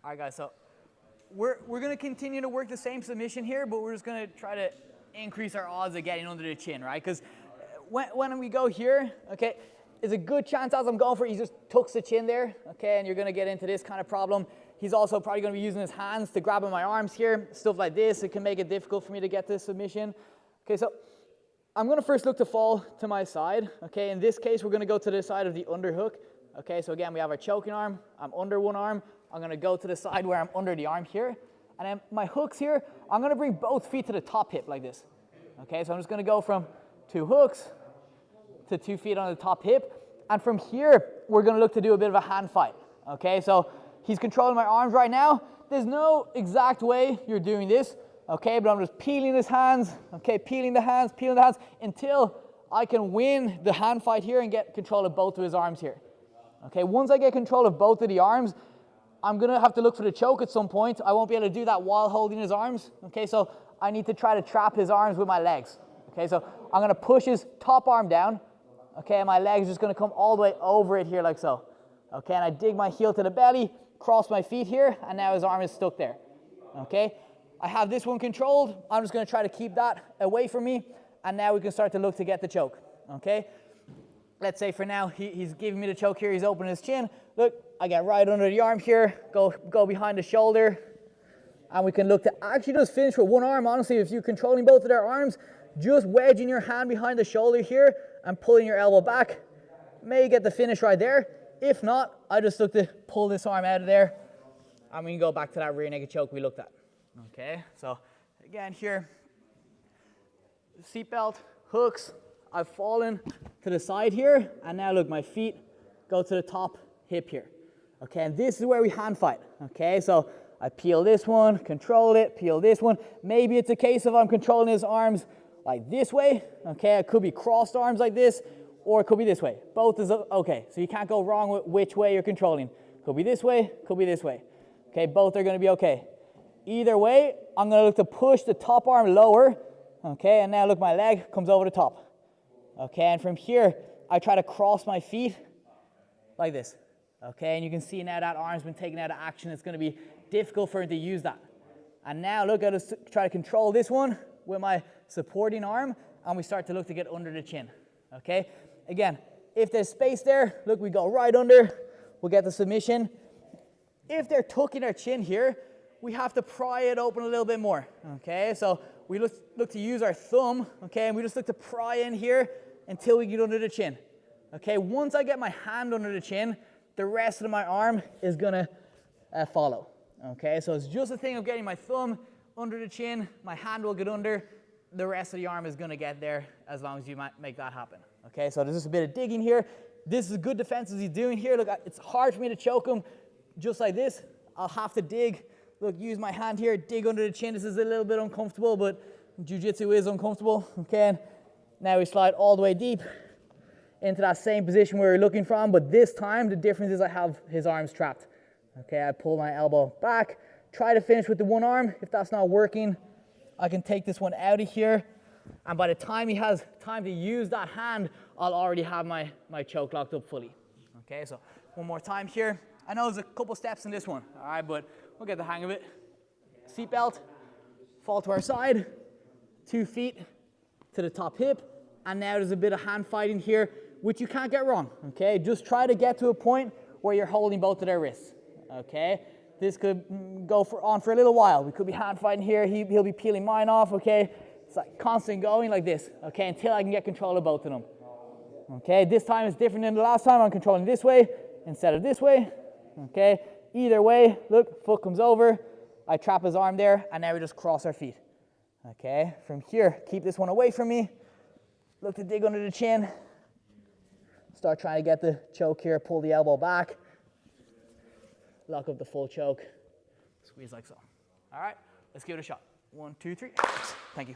All right, guys, so we're going to continue to work the same submission here, but we're just going to try to increase our odds of getting under the chin, right? Because when we go here, okay, there's a good chance as I'm going for it, he just tucks the chin there, okay, and you're going to get into this kind of problem. He's also probably going to be using his hands to grab at my arms here, stuff like this. It can make it difficult for me to get this submission. Okay, so I'm going to first look to fall to my side, okay? In this case, we're going to go to the side of the underhook, okay? So again, we have our choking arm. I'm under one arm. I'm going to go to the side where I'm under the arm here. And then my hooks here, I'm going to bring both feet to the top hip like this, okay? So I'm just going to go from 2 hooks to 2 feet on the top hip. And from here, we're going to look to do a bit of a hand fight, okay? So he's controlling my arms right now. There's no exact way you're doing this, okay? But I'm just peeling his hands, okay? Peeling the hands until I can win the hand fight here and get control of both of his arms here, okay? Once I get control of both of the arms, I'm going to have to look for the choke at some point. I won't be able to do that while holding his arms, okay? So I need to try to trap his arms with my legs, okay? So I'm going to push his top arm down, okay? And my leg's just going to come all the way over it here like so, okay? And I dig my heel to the belly, cross my feet here, and now his arm is stuck there, okay? I have this one controlled. I'm just going to try to keep that away from me, and now we can start to look to get the choke, okay? Let's say for now, he's giving me the choke here. He's opening his chin. Look, I get right under the arm here, go behind the shoulder, and we can look to actually just finish with one arm. Honestly, if you're controlling both of their arms, just wedging your hand behind the shoulder here and pulling your elbow back, may get the finish right there. If not, I just look to pull this arm out of there, and we can go back to that rear naked choke we looked at. Okay, so again here, seatbelt, hooks, I've fallen to the side here, and now look, my feet go to the top hip here. Okay, and this is where we hand fight. Okay, so I peel this one, control it, peel this one. Maybe it's a case of I'm controlling his arms like this way. Okay, it could be crossed arms like this, or it could be this way. Both is okay, so you can't go wrong with which way you're controlling. Could be this way, could be this way. Okay, both are going to be okay. Either way, I'm going to look to push the top arm lower. Okay, and now look, my leg comes over the top. Okay, and from here, I try to cross my feet like this. Okay, and you can see now that arm's been taken out of action. It's going to be difficult for him to use that. And now look, I just try to control this one with my supporting arm, and we start to look to get under the chin. Okay, again, if there's space there, look, we go right under, we'll get the submission. If they're tucking their chin here, we have to pry it open a little bit more. Okay, so we look to use our thumb, okay, and we just look to pry in here until we get under the chin. Okay, once I get my hand under the chin, the rest of my arm is gonna follow. Okay, so it's just a thing of getting my thumb under the chin, my hand will get under, the rest of the arm is gonna get there as long as you make that happen. Okay, so there's just a bit of digging here. This is good defense as he's doing here. Look, it's hard for me to choke him just like this. I'll have to dig. Look, use my hand here, dig under the chin. This is a little bit uncomfortable, but jiu-jitsu is uncomfortable. Okay, and now we slide all the way deep into that same position where we're looking from, but this time the difference is I have his arms trapped. Okay, I pull my elbow back, try to finish with the one arm. If that's not working, I can take this one out of here, and by the time he has time to use that hand, I'll already have my choke locked up fully. Okay, so one more time here. I know there's a couple steps in this one, all right, but we'll get the hang of it. Seatbelt, fall to our side, 2 feet to the top hip, and now there's a bit of hand fighting here, which you can't get wrong, okay? Just try to get to a point where you're holding both of their wrists, okay? This could go on for a little while. We could be hand fighting here. He'll be peeling mine off, okay? It's like constant going like this, okay, until I can get control of both of them. Okay, this time is different than the last time. I'm controlling this way instead of this way, okay? Either way, look, foot comes over. I trap his arm there, and now we just cross our feet. Okay, from here, keep this one away from me. Look to dig under the chin. Start trying to get the choke here, pull the elbow back. Lock up the full choke. Squeeze like so. All right, let's give it a shot. 1, 2, 3. Thank you.